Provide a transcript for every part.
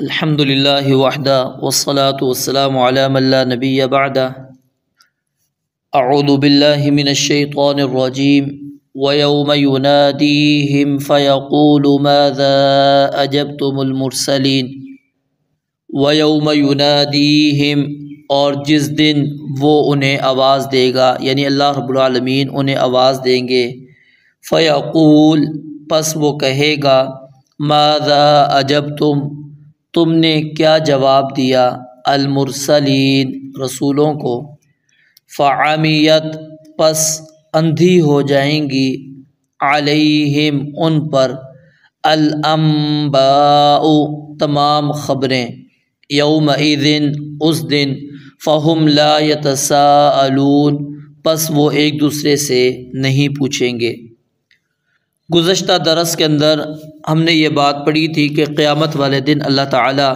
الحمد للہ وحدہ والصلاة والسلام علی من لا نبی بعدہ اعوذ باللہ من الشیطان الرجیم ویوم ینادیہم فیقول ماذا اجبتم المرسلین ویوم ینادیہم، اور جس دن وہ انہیں آواز دے گا، یعنی اللہ رب العالمین انہیں آواز دیں گے، فیقول، پس وہ کہے گا، ماذا اجبتم، تم نے کیا جواب دیا، المرسلین، رسولوں کو، فعمیت، پس اندھی ہو جائیں گی، علیہم، ان پر، الانباء، تمام خبریں، یومئذ، اس دن، فہم لا یتساءلون، پس وہ ایک دوسرے سے نہیں پوچھیں گے۔ گزشتہ درس کے اندر ہم نے یہ بات پڑھی تھی کہ قیامت والے دن اللہ تعالیٰ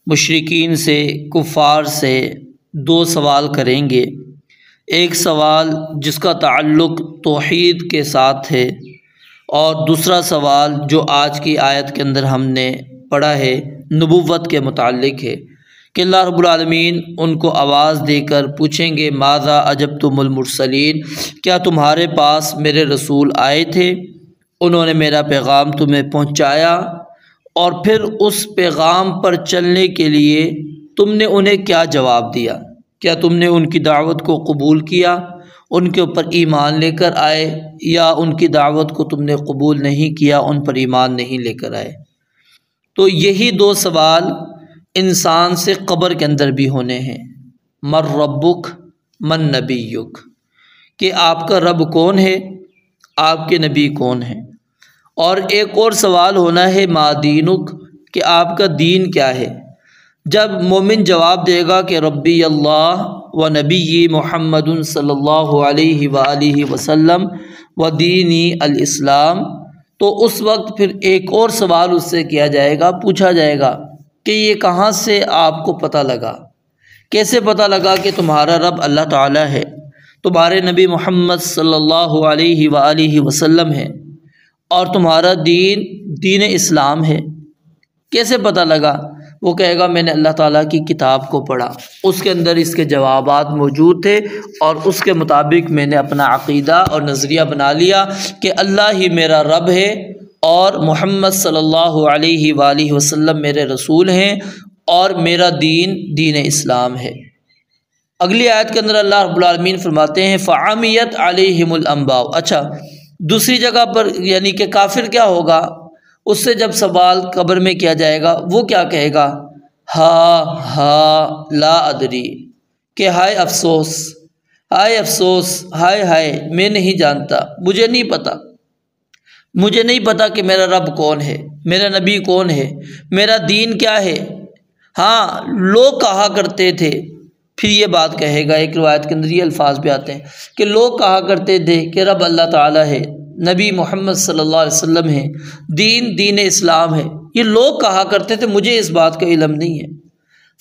مشرکین سے، کفار سے دو سوال کریں گے۔ ایک سوال جس کا تعلق توحید کے ساتھ ہے، اور دوسرا سوال جو آج کی آیت کے اندر ہم نے پڑھا ہے، نبوت کے متعلق ہے کہ اللہ رب العالمین ان کو آواز دے کر پوچھیں گے، ماذا اجبتم المرسلین، کیا تمہارے پاس میرے رسول آئے تھے، انہوں نے میرا پیغام تمہیں پہنچایا، اور پھر اس پیغام پر چلنے کے لیے تم نے انہیں کیا جواب دیا؟ کیا تم نے ان کی دعوت کو قبول کیا، ان کے اوپر ایمان لے کر آئے، یا ان کی دعوت کو تم نے قبول نہیں کیا، ان پر ایمان نہیں لے کر آئے؟ تو یہی دو سوال انسان سے قبر کے اندر بھی ہونے ہیں، من ربک من نبیک، کہ آپ کا رب کون ہے، آپ کے نبی کون ہیں، اور ایک اور سوال ہونا ہے، ما دینک، کہ آپ کا دین کیا ہے۔ جب مومن جواب دے گا کہ ربی اللہ و نبی محمد صلی اللہ علیہ وآلہ وسلم و دینی الاسلام، تو اس وقت پھر ایک اور سوال اس سے کیا جائے گا، پوچھا جائے گا کہ یہ کہاں سے آپ کو پتہ لگا، کیسے پتہ لگا کہ تمہارا رب اللہ تعالیٰ ہے، تمہارے نبی محمد صلی اللہ علیہ وآلہ وسلم ہے، اور تمہارا دین دین اسلام ہے، کیسے پتہ لگا؟ وہ کہے گا، میں نے اللہ تعالیٰ کی کتاب کو پڑھا، اس کے اندر اس کے جوابات موجود تھے، اور اس کے مطابق میں نے اپنا عقیدہ اور نظریہ بنا لیا کہ اللہ ہی میرا رب ہے، اور محمد صلی اللہ علیہ وآلہ وسلم میرے رسول ہیں، اور میرا دین دین اسلام ہے۔ اگلی آیت کے اندر اللہ رب العالمین فرماتے ہیں، فعمیت علیہم الانباء۔ اچھا، دوسری جگہ پر یعنی کہ کافر کیا ہوگا، اس سے جب سوال قبر میں کیا جائے گا، وہ کیا کہے گا، ہا لا ادری، کہ ہائے افسوس، ہائے افسوس، ہائے ہائے، میں نہیں جانتا، مجھے نہیں پتہ، مجھے نہیں پتہ کہ میرا رب کون ہے، میرا نبی کون ہے، میرا دین کیا ہے۔ ہاں، لوگ کہا کرتے تھے، پھر یہ بات کہے گا، ایک روایت کے اندر یہ الفاظ بھی آتے ہیں کہ لوگ کہا کرتے تھے کہ رب اللہ تعالیٰ ہے، نبی محمد صلی اللہ علیہ وسلم ہے، دین دین اسلام ہے، یہ لوگ کہا کرتے تھے، مجھے اس بات کا علم نہیں ہے۔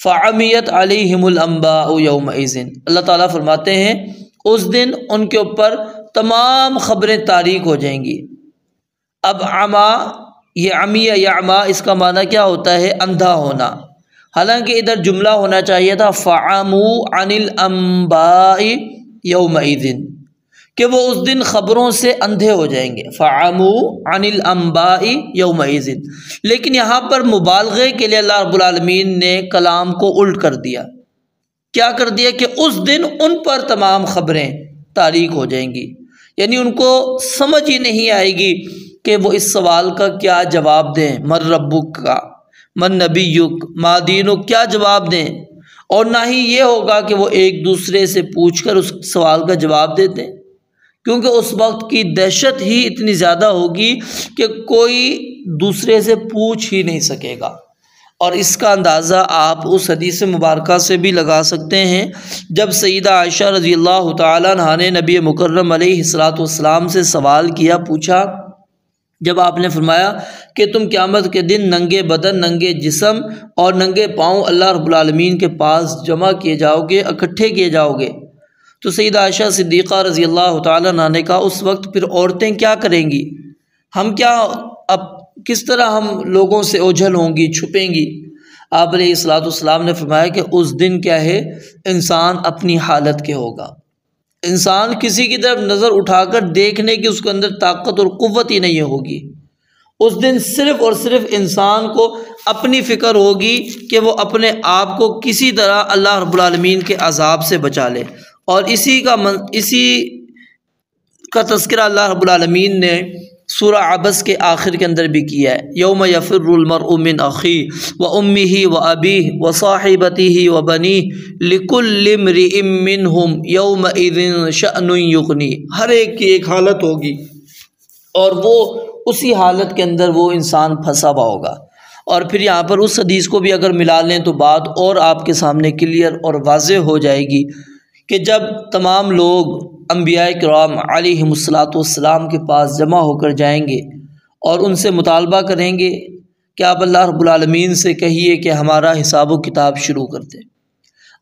فعمیت علیہم الانباء یومئذ، اللہ تعالیٰ فرماتے ہیں اس دن ان کے اوپر تمام خبریں تاریک ہو جائیں گی۔ اب عما، یہ عمیہ یا عما، اس کا معنی کیا ہوتا ہے، اندھا ہونا، حالانکہ ادھر جملہ ہونا چاہیے تھا فعموا عن الانباء یومئذ، کہ وہ اس دن خبروں سے اندھے ہو جائیں گے، فعموا عن الانباء یومئذ، لیکن یہاں پر مبالغے کے لیے اللہ رب العالمین نے کلام کو الٹ کر دیا، کیا کر دیا کہ اس دن ان پر تمام خبریں تاریک ہو جائیں گی، یعنی ان کو سمجھ ہی نہیں آئے گی کہ وہ اس سوال کا کیا جواب دیں، من ربک کا، من نبیک، ما دینک، کیا جواب دیں، اور نہ ہی یہ ہوگا کہ وہ ایک دوسرے سے پوچھ کر اس سوال کا جواب دیتے ہیں، کیونکہ اس وقت کی دہشت ہی اتنی زیادہ ہوگی کہ کوئی دوسرے سے پوچھ ہی نہیں سکے گا۔ اور اس کا اندازہ آپ اس حدیث مبارکہ سے بھی لگا سکتے ہیں، جب سیدہ عائشہ رضی اللہ تعالیٰ عنہا نے نبی مکرم علیہ الصلاۃ والسلام سے سوال کیا، پوچھا، جب آپ نے فرمایا کہ تم قیامت کے دن ننگے بدن، ننگے جسم اور ننگے پاؤں اللہ رب العالمین کے پاس جمع کیے جاؤ گے، اکٹھے کیے جاؤ گے، تو سیدہ عائشہ صدیقہ رضی اللہ تعالیٰ عنہا نے کہا، اس وقت پھر عورتیں کیا کریں گی، ہم کیا اب کس طرح ہم لوگوں سے اوجھل ہوں گی، چھپیں گی؟ آپ علیہ الصلوۃ والسلام نے فرمایا کہ اس دن کیا ہے، انسان اپنی حالت کے ہوگا، انسان کسی کی طرف نظر اٹھا کر دیکھنے کی اس کے اندر طاقت اور قوت ہی نہیں ہوگی۔ اس دن صرف اور صرف انسان کو اپنی فکر ہوگی کہ وہ اپنے آپ کو کسی طرح اللہ رب العالمین کے عذاب سے بچا لے، اور اسی کا تذکرہ اللہ رب العالمین نے سورہ عبس کے آخر کے اندر بھی کیا ہے۔ یوم یفر المرء من اخیہ وامہ وابیہ وصاحبتہ وبنیہ لکل امرئ منہم یومئذ شأن یغنیہ۔ ہر ایک کی ایک حالت ہوگی اور وہ اسی حالت کے اندر وہ انسان پھنسا ہوا ہوگا۔ اور پھر یہاں پر اس حدیث کو بھی اگر ملا لیں تو بات اور آپ کے سامنے کلیئر اور واضح ہو جائے گی کہ جب تمام لوگ انبیاء کرام علیہم الصلاۃ والسلام کے پاس جمع ہو کر جائیں گے اور ان سے مطالبہ کریں گے کہ آپ اللہ رب العالمین سے کہیے کہ ہمارا حساب و کتاب شروع کر دیں۔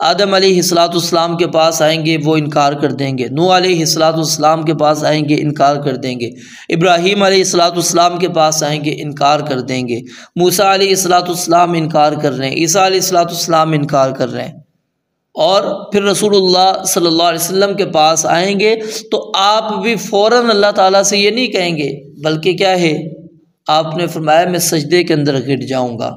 آدم علیہ الصلاۃ والسلام کے پاس آئیں گے، وہ انکار کر دیں گے۔ نوح علیہ الصلاۃ والسلام کے پاس آئیں گے، انکار کر دیں گے۔ ابراہیم علیہ الصلاۃ والسلام کے پاس آئیں گے، انکار کر دیں گے۔ موسیٰ علیہ الصلاۃ والسلام انکار کر رہے ہیں، عیسیٰ علیہ الصلاۃ والسلام انکار کر رہے ہیں۔ اور پھر رسول اللہ صلی اللہ علیہ وسلم کے پاس آئیں گے تو آپ بھی فوراً اللہ تعالیٰ سے یہ نہیں کہیں گے، بلکہ کیا ہے، آپ نے فرمایا میں سجدے کے اندر گر جاؤں گا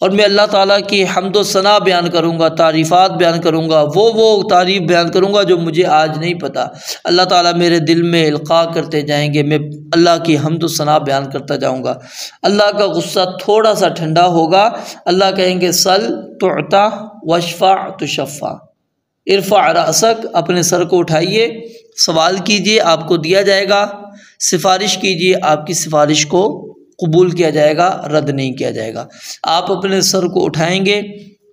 اور میں اللہ تعالیٰ کی حمد و ثنا بیان کروں گا، تعریفات بیان کروں گا، وہ تعریف بیان کروں گا جو مجھے آج نہیں پتہ۔ اللہ تعالیٰ میرے دل میں القاء کرتے جائیں گے، میں اللہ کی حمد و ثنا بیان کرتا جاؤں گا۔ اللہ کا غصہ تھوڑا سا ٹھنڈا ہوگا، اللہ کہیں گے سل تعطا واشفع تشفع، ارفع رأسک، اپنے سر کو اٹھائیے، سوال کیجئے آپ کو دیا جائے گا، سفارش کیجئے آپ کی سفارش کو قبول کیا جائے گا، رد نہیں کیا جائے گا۔ آپ اپنے سر کو اٹھائیں گے،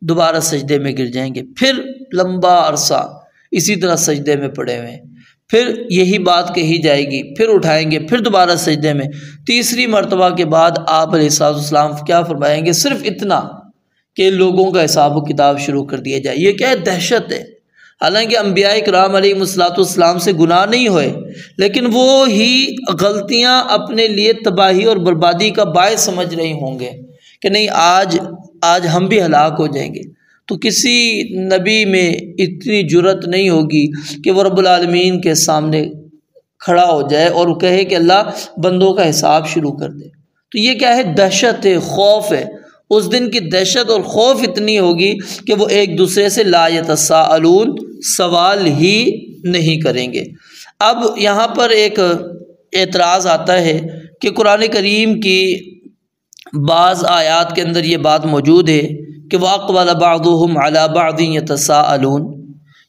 دوبارہ سجدے میں گر جائیں گے، پھر لمبا عرصہ اسی طرح سجدے میں پڑے ہوئے، پھر یہی بات کہی جائے گی، پھر اٹھائیں گے، پھر دوبارہ سجدے میں۔ تیسری مرتبہ کے بعد آپ علیہ الصلوۃ والسلام کیا فرمائیں گے؟ صرف اتنا کہ لوگوں کا حساب و کتاب شروع کر دیا جائے۔ یہ کیا ہے؟ دہشت ہے۔ حالانکہ انبیاء کرام علیہ الصلوۃ والسلام سے گناہ نہیں ہوئے، لیکن وہ ہی غلطیاں اپنے لیے تباہی اور بربادی کا باعث سمجھ رہے ہوں گے کہ نہیں آج ہم بھی ہلاک ہو جائیں گے۔ تو کسی نبی میں اتنی جرأت نہیں ہوگی کہ وہ رب العالمین کے سامنے کھڑا ہو جائے اور وہ کہے کہ اللہ بندوں کا حساب شروع کر دے۔ تو یہ کیا ہے؟ دہشت ہے، خوف ہے۔ اس دن کی دہشت اور خوف اتنی ہوگی کہ وہ ایک دوسرے سے لا یتساءلون، سوال ہی نہیں کریں گے۔ اب یہاں پر ایک اعتراض آتا ہے کہ قرآن کریم کی بعض آیات کے اندر یہ بات موجود ہے کہ وَأَقْبَلَ بَعْضُهُمْ عَلَى بَعْضٍ يَتَسَاءَلُونَ،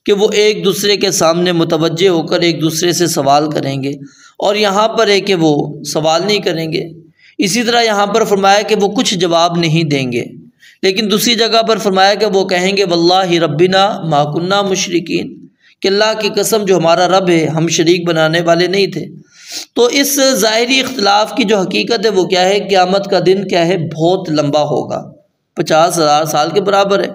کہ وہ ایک دوسرے کے سامنے متوجہ ہو کر ایک دوسرے سے سوال کریں گے، اور یہاں پر ہے کہ وہ سوال نہیں کریں گے۔ اسی طرح یہاں پر فرمایا کہ وہ کچھ جواب نہیں دیں گے، لیکن دوسری جگہ پر فرمایا کہ وہ کہیں گے واللہ ربنا ما کننا مشرکین، کہ اللہ کی قسم جو ہمارا رب ہے ہم شریک بنانے والے نہیں تھے۔ تو اس ظاہری اختلاف کی جو حقیقت ہے وہ کیا ہے؟ قیامت کا دن کیا ہے؟ بہت لمبا ہوگا، 50,000 سال کے برابر ہے۔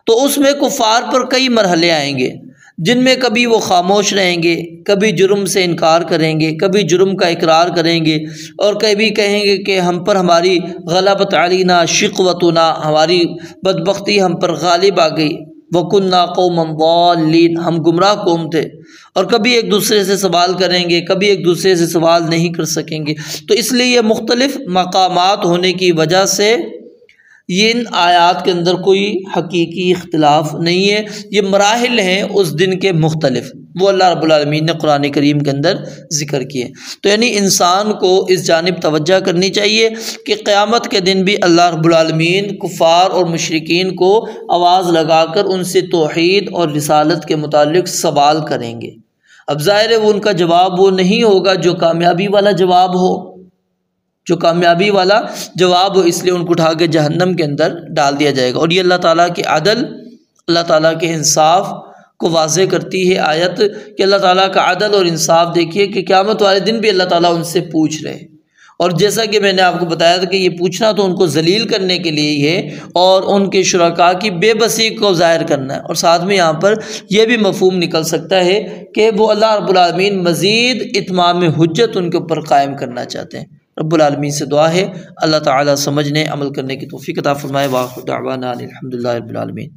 تو اس میں کفار پر کئی مرحلے آئیں گے جن میں کبھی وہ خاموش رہیں گے، کبھی جرم سے انکار کریں گے، کبھی جرم کا اقرار کریں گے، اور کبھی کہیں گے کہ ہم پر ہماری غلبت علینا شقوتنا، ہماری بدبختی ہم پر غالب آ گئی، وَكُنَّا قَوْمًا ضَالِّينَ، ہم گمراہ قوم تھے۔ اور کبھی ایک دوسرے سے سوال کریں گے، کبھی ایک دوسرے سے سوال نہیں کر سکیں گے۔ تو اس لیے یہ مختلف مقامات ہونے کی وجہ سے ان آیات کے اندر کوئی حقیقی اختلاف نہیں ہے، یہ مراحل ہیں اس دن کے مختلف، وہ اللہ رب العالمین نے قرآن کریم کے اندر ذکر کیے۔ تو یعنی انسان کو اس جانب توجہ کرنی چاہیے کہ قیامت کے دن بھی اللہ رب العالمین کفار اور مشرکین کو آواز لگا کر ان سے توحید اور رسالت کے متعلق سوال کریں گے۔ اب ظاہر ہے وہ ان کا جواب وہ نہیں ہوگا جو کامیابی والا جواب ہو، جو کامیابی والا جواب ہو، اس لیے ان کو اٹھا کے جہنم کے اندر ڈال دیا جائے گا۔ اور یہ اللہ تعالیٰ کے عدل، اللہ تعالیٰ کے انصاف کو واضح کرتی ہے آیت کہ اللہ تعالیٰ کا عدل اور انصاف دیکھیے کہ قیامت والے دن بھی اللہ تعالیٰ ان سے پوچھ رہے، اور جیسا کہ میں نے آپ کو بتایا تھا کہ یہ پوچھنا تو ان کو ذلیل کرنے کے لیے ہی ہے اور ان کے شرکاء کی بے بسی کو ظاہر کرنا ہے، اور ساتھ میں یہاں پر یہ بھی مفہوم نکل سکتا ہے کہ وہ اللہ رب العالمین مزید اتمام حجت ان کے اوپر قائم کرنا چاہتے ہیں۔ رب العالمین سے دعا ہے اللہ تعالیٰ سمجھنے عمل کرنے کی توفیق عطا فرمائے۔ وآخر دعوانا الحمدللہ رب العالمین۔